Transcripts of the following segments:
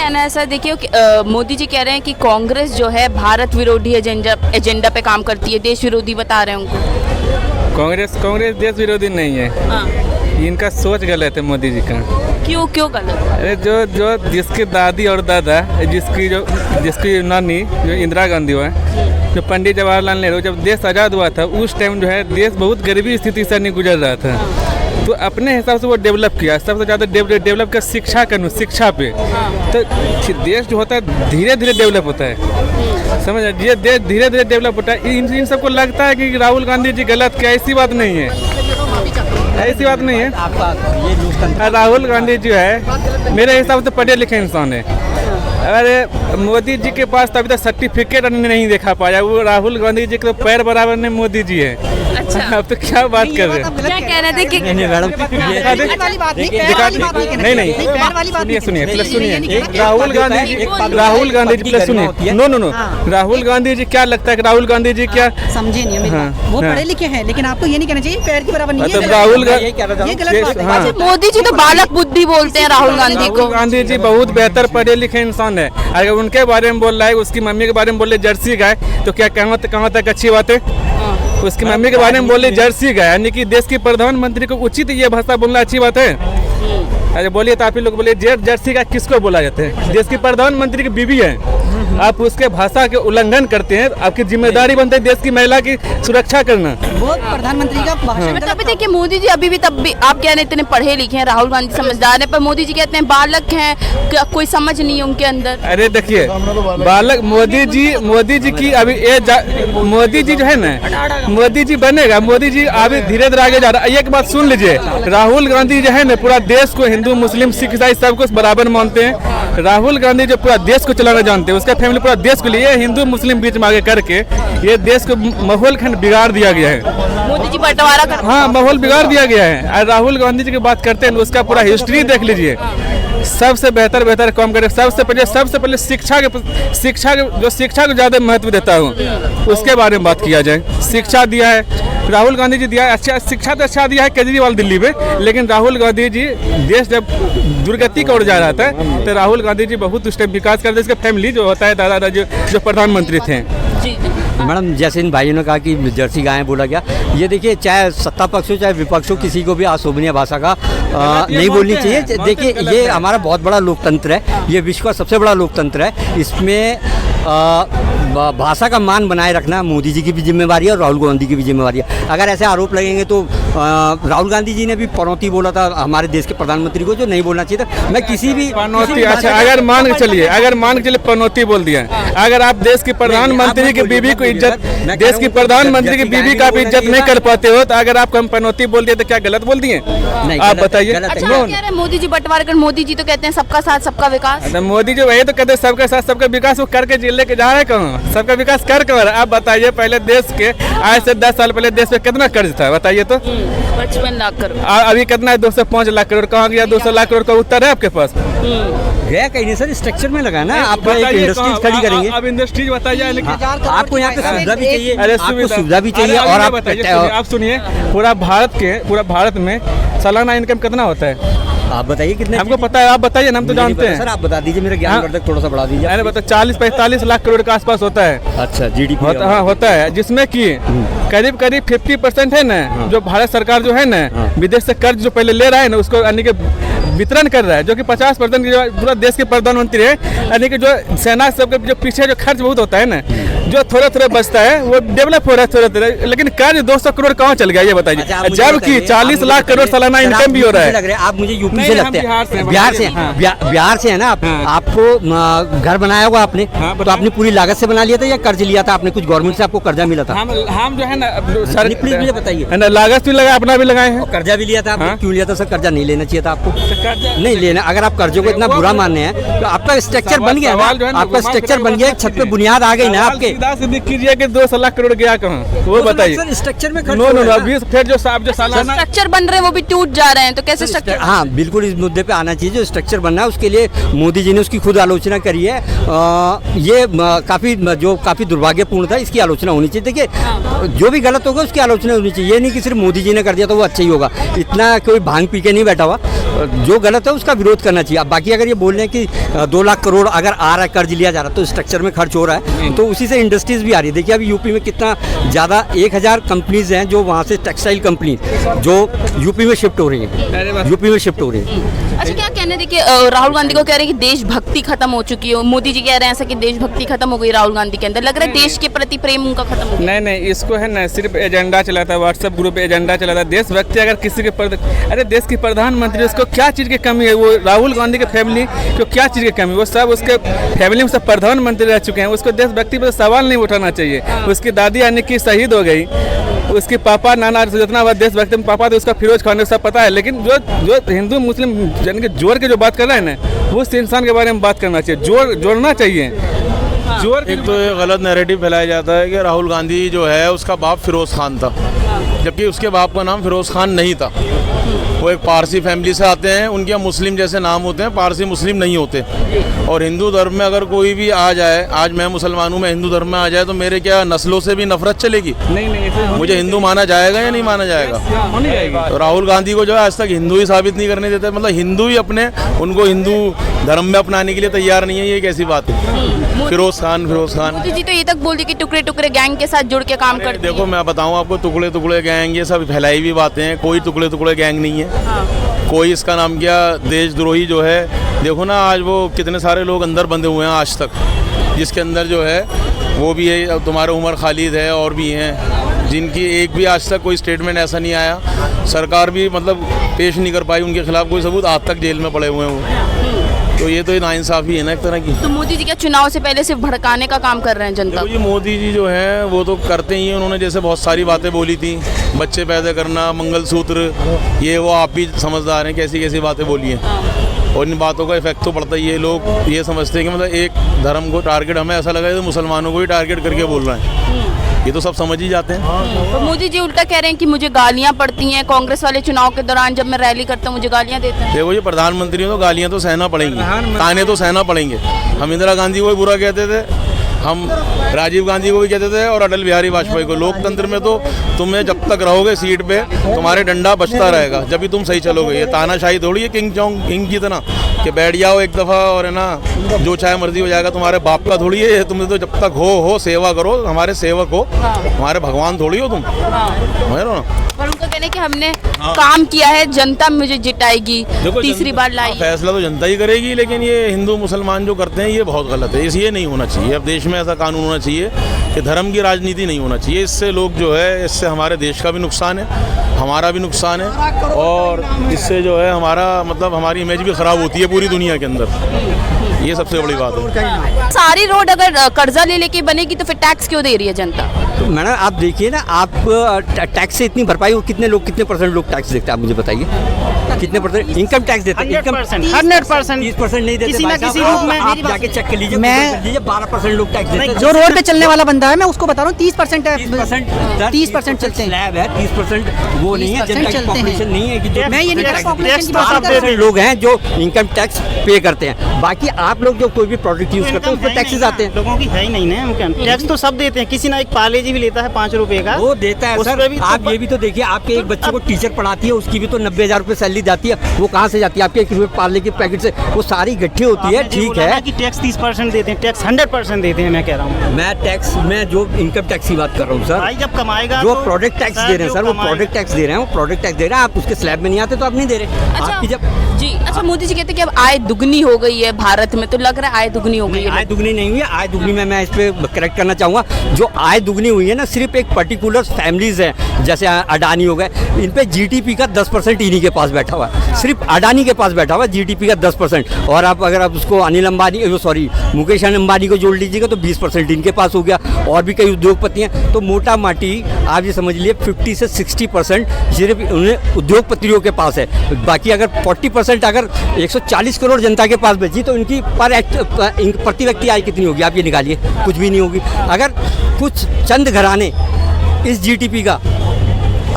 कहना है सर, देखिए मोदी जी कह रहे हैं कि कांग्रेस जो है भारत विरोधी एजेंडा पे काम करती है, देश विरोधी बता रहे हैं उनको। कांग्रेस देश विरोधी नहीं है। हाँ। इनका सोच गलत है मोदी जी का। क्यों गलत? अरे जो जिसकी दादी और दादा, जिसकी नानी जो इंदिरा गांधी हुआ, जो पंडित जवाहरलाल नेहरू, जब देश आज़ाद हुआ था उस टाइम जो है देश बहुत गरीबी स्थिति से नहीं गुजर रहा था। तो अपने हिसाब से वो डेवलप किया, सबसे ज़्यादा डेवलप किया शिक्षा पे। तो देश जो होता है धीरे धीरे डेवलप होता है, समझ ये देश धीरे धीरे डेवलप होता है। इन सबको लगता है कि राहुल गांधी जी गलत किया, ऐसी बात नहीं है, ऐसी बात नहीं है। राहुल गांधी जो है मेरे हिसाब से पढ़े लिखे इंसान है। अरे मोदी जी के पास तभी तक सर्टिफिकेट नहीं देखा पाया, वो राहुल गांधी जी के पैर बराबर में मोदी जी है। अच्छा, अब तो क्या बात कर रहे हैं? क्या कह रहे थे कि नहीं, सुनिए प्लस सुनिए, राहुल गांधी जी प्लस सुनिए, नो राहुल गांधी जी क्या लगता है कि राहुल गांधी जी क्या समझे नहीं है, वो पढ़े लिखे हैं, लेकिन आपको ये नहीं कहना चाहिए पैर के बराबर नहीं है। राहुल मोदी जी तो बालक बुद्धि बोलते हैं राहुल गांधी को। गांधी जी बहुत बेहतर पढ़े लिखे इंसान है। अगर उनके बारे में बोल रहा है, उसकी मम्मी के बारे में बोल रहे जर्सी गाय, तो क्या कहाँ तक अच्छी बात है? उसकी मम्मी के बारे में बोले जर्सी गाय, यानी कि देश के प्रधानमंत्री को उचित ये भाषा बोलना अच्छी बात है? अरे बोलिए तो आप ही लोग बोलिए जर्सी गाय किसको बोला जाता है? देश की प्रधानमंत्री की बीवी है, आप उसके भाषा के उल्लंघन करते हैं, आपकी जिम्मेदारी बनती है देश की महिला की सुरक्षा करना। वो प्रधानमंत्री का भाषण। तभी देखिए मोदी जी अभी भी तब भी आप कह रहे इतने पढ़े लिखे हैं, राहुल गांधी समझदार है, पर मोदी जी कहते हैं बालक हैं, कोई समझ नहीं है उनके अंदर। अरे देखिए बालक मोदी जी की अभी मोदी जी जो है ना, मोदी जी बनेगा, मोदी जी अभी धीरे धीरे आगे जा रहा है। एक बात सुन लीजिए, राहुल गांधी जो है ना पूरा देश को हिंदू मुस्लिम सिख ईसाई सबको बराबर मानते हैं। राहुल गांधी जो पूरा देश को चलाना जानते हैं, उसका फैमिली पूरा देश के लिए हिंदू मुस्लिम बीच में आगे करके ये देश को माहौल खंड बिगाड़ दिया गया है। मोदी जी बंटवारा कर, हाँ माहौल बिगाड़ दिया गया है। और राहुल गांधी जी की बात करते हैं, उसका पूरा हिस्ट्री देख लीजिए, सबसे बेहतर काम करे। सबसे पहले शिक्षा को ज़्यादा महत्व देता हूँ, उसके बारे में बात किया जाए। शिक्षा दिया है राहुल गांधी जी, दिया है अच्छा शिक्षा, तो अच्छा दिया है केजरीवाल दिल्ली में, लेकिन राहुल गांधी जी देश जब दुर्गति की ओर जा रहा था तो राहुल गांधी जी बहुत उस टाइम विकास करते। इसका फैमिली जो होता है दादा जो प्रधानमंत्री थे। मैडम जैसे इन भाइयों ने कहा कि जर्सी गायें बोला गया, ये देखिए चाहे सत्ता पक्ष हो चाहे विपक्ष हो, किसी को भी अशोभनीय भाषा का नहीं बोलनी चाहिए। देखिए ये हमारा बहुत बड़ा लोकतंत्र है, ये विश्व का सबसे बड़ा लोकतंत्र है। इसमें भाषा का मान बनाए रखना मोदी जी की भी जिम्मेवारी है और राहुल गांधी की भी जिम्मेवारी है। अगर ऐसे आरोप लगेंगे तो राहुल गांधी जी ने भी पनौती बोला था हमारे देश के प्रधानमंत्री को, जो नहीं बोलना चाहिए था। मैं किसी भी पनौती, अच्छा अगर मान के चलिए पनौती बोल दिया, अगर आप देश के प्रधानमंत्री की बीवी को इज्जत, देश की प्रधानमंत्री की बीवी का भी इज्जत नहीं कर पाते हो, तो अगर आप हम पनौती बोल दिए तो क्या गलत बोल दिए? आप बताइए। अच्छा मोदी जी बंटवारा कर, मोदी जी तो कहते हैं सबका साथ सबका विकास। मोदी जी वही तो कहते हैं सबका साथ सबका विकास, वो करके जिले के जा रहे कहाँ? सबका विकास कर। आप बताइए पहले देश के आज से 10 साल पहले देश में कितना कर्ज था बताइए तो? 55 लाख करोड़। अभी कितना है? 205 लाख करोड़। कहाँ गया 200 लाख करोड़ का उत्तर है आपके पास? गया कहीं नहीं सर, स्ट्रक्चर में लगा ना। आप एक इंडस्ट्रीज खड़ी करेंगे, अब इंडस्ट्रीज बताइए। आपको यहाँ पे सुविधा भी चाहिए, आपको सुविधा भी चाहिए। और आप सुनिए, पूरा भारत में सालाना इनकम कितना होता है? आप बताइए कितने? हमको पता है, आप बताइए, हम तो जानते हैं। सर आप बता दीजिए, मेरा ज्ञान थोड़ा सा बढ़ा दीजिए। अरे बता 40-45 लाख करोड़ के आसपास होता है। अच्छा जीडीपी होता है, जिसमें कि करीब 50% है ना, जो भारत सरकार जो है ना विदेश से कर्ज जो पहले ले रहा है ना, उसको यानी कि वितरण कर रहा है, जो कि 50% पूरा देश के प्रधानमंत्री है। यानी कि जो सेना सबके जो पीछे जो खर्च बहुत होता है ना, जो थोड़ा बचता है वो डेवलप हो रहा है थोड़ा, लेकिन कर्ज 200 करोड़ कहाँ चल गया ये बताइए? जबकि 40 लाख करोड़ सालाना इनकम भी हो रहा है। आप मुझे यूपी से लगते हैं, बिहार से है ना आप? आपको घर बनाया होगा आपने, तो आपने पूरी लागत से बना लिया था या कर्ज लिया था आपने? कुछ गवर्नमेंट से आपको कर्जा मिला था? हम जो है ना सर प्लीज मुझे बताइए, लागत भी लगा, अपना भी लगाए हैं। कर्जा भी लिया था आपने? क्यों लिया था सर? कर्जा नहीं लेना चाहिए था आपको, नहीं लेना। अगर आप कर्जों को इतना बुरा मानने हैं तो आपका स्ट्रक्चर बन गया, आपका स्ट्रक्चर बन गया, छत पे बुनियाद आ गई ना आपके। कीजिए कि 200 लाख करोड़ गया कहाँ, वो बताइए। स्ट्रक्चर में नो अभी फिर जो सालाना स्ट्रक्चर बन रहे हैं वो भी टूट जा रहे हैं, तो कैसे स्ट्रक्चर? हाँ बिल्कुल, इस मुद्दे पे आना चाहिए। जो स्ट्रक्चर बनना है उसके लिए मोदी जी ने उसकी खुद आलोचना करी है। ये काफी दुर्भाग्यपूर्ण था, इसकी आलोचना होनी चाहिए। देखिए जो भी गलत होगा उसकी आलोचना होनी चाहिए, ये नहीं कि सिर्फ मोदी जी ने कर दिया तो वो अच्छा ही होगा। इतना कोई भांग पी के नहीं बैठा हुआ, जो जो गलत है उसका विरोध करना चाहिए। अब बाकी अगर ये बोल रहे हैं कि 2 लाख करोड़ अगर आ रहा है, कर्ज लिया जा रहा है, तो स्ट्रक्चर में खर्च हो रहा है, तो उसी से इंडस्ट्रीज भी आ रही है। देखिए अभी यूपी में कितना ज़्यादा 1000 कंपनीज हैं जो वहाँ से टेक्सटाइल कंपनी जो यूपी में शिफ्ट हो रही हैं, यूपी में शिफ्ट हो रही हैं। अच्छा, क्या कहना है, देखिए राहुल गांधी को कह रहे हैं कि देशभक्ति खत्म हो चुकी है, मोदी जी कह रहे हैं ऐसा कि देशभक्ति खत्म हो गई राहुल गांधी के अंदर, लग रहा है देश के प्रति प्रेम उनका खत्म हो गया। नहीं, इसको है ना सिर्फ एजेंडा चलाता है, व्हाट्सएप ग्रुप पे एजेंडा चलाता है। देशभक्ति अगर किसी के अरे देश की प्रधानमंत्री, उसको क्या चीज़ की कमी है? वो राहुल गांधी के फैमिली को क्या चीज़ की कमी? वो सब उसके फैमिली में सब प्रधानमंत्री रह चुके हैं, उसको देशभक्ति पर सवाल नहीं उठाना चाहिए। उसकी दादी यानी कि शहीद हो गई, उसके पापा नाना जितना बात देशभक्ति में पापा तो उसका फिरोज खान सब पता है, लेकिन जो हिंदू मुस्लिम यानी कि जोड़ के जो बात कर रहा है ना, वो उस इंसान के बारे में बात करना चाहिए, जोड़ना चाहिए। एक तो ये गलत नैरेटिव फैलाया जाता है कि राहुल गांधी जो है उसका बाप फिरोज खान था, जबकि उसके बाप का नाम फिरोज खान नहीं था। वो एक पारसी फैमिली से आते हैं, उनके यहाँ मुस्लिम जैसे नाम होते हैं, पारसी मुस्लिम नहीं होते। और हिंदू धर्म में अगर कोई भी आ जाए, आज मैं मुसलमान हूँ, मैं हिंदू धर्म में आ जाए तो मेरे क्या नस्लों से भी नफरत चलेगी? नहीं, मुझे हिंदू माना जाएगा या नहीं माना जाएगा? तो राहुल गांधी को जो है आज तक हिंदू ही साबित नहीं करने देते, मतलब हिंदू ही उनको हिंदू धर्म में अपनाने के लिए तैयार नहीं है। ये कैसी बात है? फिरोज खान मोदी जी तो ये तक बोल दी कि टुकड़े टुकड़े गैंग के साथ जुड़ के काम करते हैं। देखो मैं बताऊं आपको, टुकड़े टुकड़े गैंग ये सब फैलाई हुई बातें हैं, कोई टुकड़े टुकड़े गैंग नहीं है। कोई इसका नाम क्या देशद्रोही जो है, देखो ना आज वो कितने सारे लोग अंदर बंधे हुए हैं आज तक, जिसके अंदर जो है वो भी है, तुम्हारे उमर खालिद है और भी हैं, जिनकी एक भी आज तक कोई स्टेटमेंट ऐसा नहीं आया, सरकार भी मतलब पेश नहीं कर पाई उनके खिलाफ कोई सबूत, आज तक जेल में पड़े हुए हैं वो। तो ये तो नाइंसाफ़ी है ना एक तरह की। तो मोदी जी क्या चुनाव से पहले सिर्फ भड़काने का काम कर रहे हैं जनता को? ये मोदी जी जो हैं वो तो करते ही हैं, उन्होंने जैसे बहुत सारी बातें बोली थी, बच्चे पैदा करना, मंगलसूत्र, ये वो आप भी समझदार हैं कैसी कैसी बातें बोली हैं। और इन बातों का इफेक्ट तो पड़ता ही है। लोग ये समझते हैं कि मतलब एक धर्म को टारगेट, हमें ऐसा लगा तो मुसलमानों को ही टारगेट करके बोल रहे हैं, ये तो सब समझ ही जाते हैं। तो मोदी जी उल्टा कह रहे हैं कि मुझे गालियां पड़ती हैं, कांग्रेस वाले चुनाव के दौरान जब मैं रैली करता हूं मुझे गालियां देते हैं। देखो ये प्रधानमंत्री तो गालियां तो सहना पड़ेंगी, ताने तो सहना पड़ेंगे। हम इंदिरा गांधी को भी बुरा कहते थे, हम राजीव गांधी को भी कहते थे और अटल बिहारी वाजपेयी को। लोकतंत्र में तो तुम्हें जब तक रहोगे सीट पे तुम्हारे डंडा बचता रहेगा, जब भी तुम सही चलोगे। ये तानाशाही थोड़ी है किंग की तरह कि बैठ जाओ एक दफ़ा और है ना जो चाहे मर्जी हो जाएगा, तुम्हारे बाप का थोड़ी है। तुम तो जब तक हो सेवा करो, हमारे सेवक हो, हमारे भगवान थोड़ी हो तुम, समझ लो ना। पर उनको कहने कि हमने काम किया है, जनता मुझे जिताएगी, तीसरी बार लाई। फैसला तो जनता ही करेगी, लेकिन ये हिंदू मुसलमान जो करते हैं ये बहुत गलत है। ये नहीं होना चाहिए। अब देश में ऐसा कानून होना चाहिए कि धर्म की राजनीति नहीं होना चाहिए। इससे लोग जो है, इससे हमारे देश का भी नुकसान है, हमारा भी नुकसान है, और इससे जो है हमारा मतलब हमारी इमेज भी ख़राब होती है पूरी दुनिया के अंदर। ये सबसे बड़ी बात है। सारी रोड अगर कर्जा ले लेके बनेगी तो फिर टैक्स क्यों दे रही है जनता? तो मैडम आप देखिए ना, आप टैक्स से इतनी भरपाई हो, कितने परसेंट लोग टैक्स देते हैं आप मुझे बताइए, कितने परसेंट इनकम टैक्स देते हैं? 100% 30% नहीं देते किसी ना किसी रूप में। आप जाके चेक कर लीजिए, मैं 12% लोग टैक्स देते हैं। जो रोड पे चलने वाला बंदा है मैं उसको बता रहा हूँ 30% है, 30% चलते हैं। स्लैब है, 30% वो नहीं है, जनता की पॉपुलेशन नहीं है कि जो मैं ये नहीं कह रहा population की बात कर रहा हूँ। 60% लोग हैं जो इनकम टैक्स पे करते हैं। बाकी आप लोग जो कोई भी प्रोडक्ट यूज करते हैं उस पर टैक्सेस आते हैं। लोगों की है ही नहीं ना इनकम। टैक्स तो सब देते हैं, किसी ना एक पार्ले जी भी लेता है 5 रुपए का, वो देता है सर। आप ये भी तो देखिए, आपके एक बच्चे को टीचर पढ़ाती है, उसकी भी तो 90,000 रुपए सैलरी जाती है, वो कहाँ से जाती है? आपके 1 रुपये पार्ले के पैकेट से। वो सारी इकट्ठी होती है, ठीक है कि टैक्स 30% देते हैं, टैक्स 100% देते हैं। मैं कह रहा हूँ मैं टैक्स में जो इनकम टैक्स की बात कर रहा हूँ सर, भाई जब कमाएगा जो तो प्रोडक्ट टैक्स दे रहे हैं सर, वो प्रोडक्ट टैक्स दे रहे हैं, वो प्रोडक्ट टैक्स दे रहे हैं। आप उसके स्लैब में नहीं आते तो आप नहीं दे रहे। आपकी जब जी अच्छा, मोदी जी कहते हैं कि अब आय दुगनी हो गई है भारत में, तो लग रहा है आय दुगनी हो गई है। आय दुगनी नहीं हुई है। आय दुगनी में मैं इस पे करेक्ट करना चाहूँगा। जो आय दुगनी हुई है ना, सिर्फ एक पर्टिकुलर फैमिलीज हैं, जैसे अडानी हो गए, इन पे जीडीपी का 10% इन्हीं के पास बैठा हुआ है, सिर्फ अडानी के पास बैठा हुआ है जीडीपी का 10%। और आप अगर आप उसको अनिल अंबानी, मुकेश अंबानी को जोड़ लीजिएगा तो 20% इनके पास हो गया। और भी कई उद्योगपति हैं, तो मोटा माटी आप ये समझ लिए 50 से 60% सिर्फ उन्हें उद्योगपतियों के पास है। बाकी अगर 40% अगर 140 करोड़ जनता के पास बची तो इनकी प्रति व्यक्ति आय कितनी होगी? आप ये निकालिए, कुछ भी नहीं होगी। अगर कुछ चंद घराने इस जीडीपी का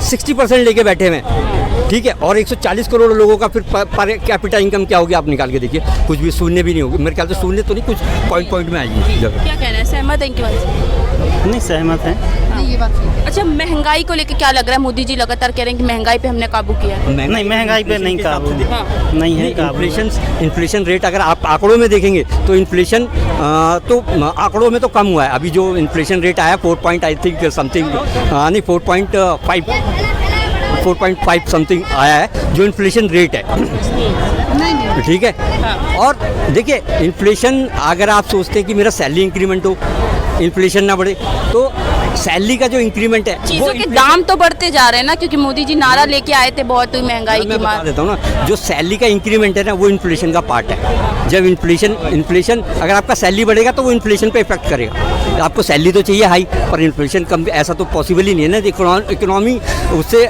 60% लेके बैठे हुए हैं ठीक है, और 140 करोड़ लोगों का फिर पर कैपिटा इनकम क्या होगी आप निकाल के देखिए, कुछ भी शून्य भी नहीं होगी मेरे ख्याल से, शून्य तो नहीं, कुछ पॉइंट में आएगी जगह। क्या कहना है, सहमत है इनकी बात से? नहीं सहमत है। ये बात सही है। अच्छा, महंगाई को लेकर क्या लग रहा है? मोदी जी लगातार कह रहे हैं कि महंगाई पे हमने काबू किया है। नहीं, महंगाई पे नहीं काबू, हाँ। नहीं है काबू। इन्फ्लेशन रेट अगर आप आंकड़ों में देखेंगे तो इन्फ्लेशन तो आंकड़ों में तो कम हुआ है। अभी जो इन्फ्लेशन रेट आया 4 पॉइंट आई थिंक समथिंग, नहीं 4.5 समथिंग आया है जो इन्फ्लेशन रेट है। ठीक है, और देखिए इन्फ्लेशन अगर आप सोचते हैं कि मेरा सैलरी इंक्रीमेंट हो, इन्फ्लेशन ना बढ़े, तो सैलरी का जो इंक्रीमेंट है चीजों के दाम तो बढ़ते जा रहे हैं ना, क्योंकि मोदी जी नारा लेके आए थे बहुत महंगाई की मैं बता मार। देता हूँ ना, जो सैलरी का इंक्रीमेंट है ना वो इन्फ्लेशन का पार्ट है। जब इन्फ्लेशन अगर आपका सैलरी बढ़ेगा तो वो इन्फ्लेशन पे इफेक्ट करेगा। आपको सैलरी तो चाहिए हाई, पर इन्फ्लेशन कम, ऐसा तो पॉसिबल ही नहीं है ना। इकोनॉमी उससे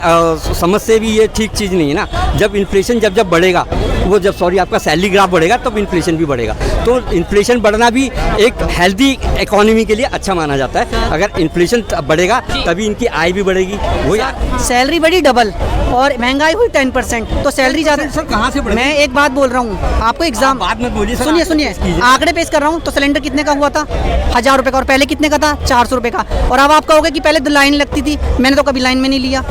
समझ से भी ये ठीक चीज़ नहीं है ना। जब इन्फ्लेशन जब बढ़ेगा वो आपका सैलरी ग्राफ बढ़ेगा तब इन्फ्लेशन भी बढ़ेगा। तो इन्फ्लेशन बढ़ना भी एक हेल्दी इकोनॉमी के लिए अच्छा माना जाता है। अगर इन्फ्लेशन बढ़ेगा तभी इनकी आय भी बढ़ेगी। वो सैलरी बढ़ी डबल और महंगाई हुई 10%, तो सैलरी ज़्यादा। सर कहाँ से बढ़ी? मैं एक बात बोल रहा हूँ आपको, एग्जाम बाद में बोलिए। सुनिए आंकड़े पेश कर रहा हूँ। तो सिलेंडर कितने का हुआ था? 1000 रुपये का, और पहले कितने का था? 400 रुपये का। और अब आप कहोगे कि पहले तो लाइन लगती थी, मैंने तो कभी लाइन में नहीं लिया,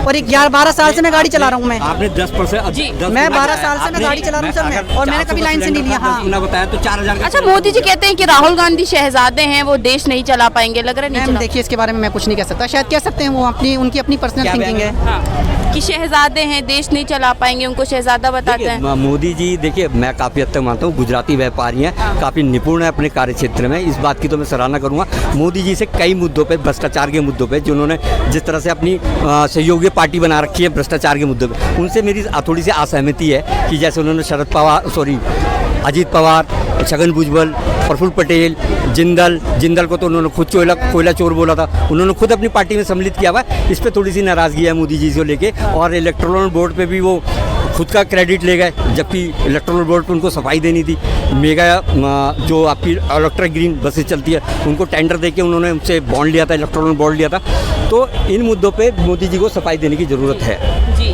और 11-12 साल से मैं गाड़ी चला रहा हूँ। मैं आपने 10%, मैं 12 साल से मैं गाड़ी चला रहा हूँ सर, और मैंने कभी लाइन से नहीं लिया। हाँ, बताया तो 4000। अच्छा, मोदी जी कहते हैं कि राहुल गांधी शहजादे हैं, वो देश नहीं चला पाएंगे, लग रहा है नहीं मैम चला। देखिए इसके बारे में मैं कुछ नहीं कह सकता, शायद कह सकते हैं, वो उनकी अपनी पर्सनल थिंकिंग है। हाँ, कि शहजादे हैं, देश नहीं चला पाएंगे, उनको शहजादा बताते हैं। मोदी जी देखिए, मैं काफ़ी हद तक मानता हूँ गुजराती व्यापारी हैं, काफ़ी निपुण है अपने कार्य क्षेत्र में। इस बात की तो मैं सराहना करूँगा। मोदी जी से कई मुद्दों पे, भ्रष्टाचार के मुद्दों पे, जिन्होंने जिस तरह से अपनी सहयोगी पार्टी बना रखी है भ्रष्टाचार के मुद्दों पे, उनसे मेरी थोड़ी सी असहमति है कि जैसे उन्होंने अजीत पवार, छगन भुजबल, प्रफुल्ल पटेल, जिंदल को तो उन्होंने खुद कोयला चोर बोला था, उन्होंने खुद अपनी पार्टी में सम्मिलित किया हुआ है। इस पर थोड़ी सी नाराज़गी है मोदी जी को लेके। और इलेक्टोरल बोर्ड पे भी वो खुद का क्रेडिट ले गए, जबकि इलेक्टोरल बोर्ड पे उनको सफाई देनी थी। मेगा जो आपकी इलेक्ट्रिक ग्रीन बसें चलती है, उनको टेंडर देके उन्होंने उनसे बॉन्ड लिया था, इलेक्टोरल बॉन्ड लिया था। तो इन मुद्दों पे मोदी जी को सफाई देने की ज़रूरत है। जी,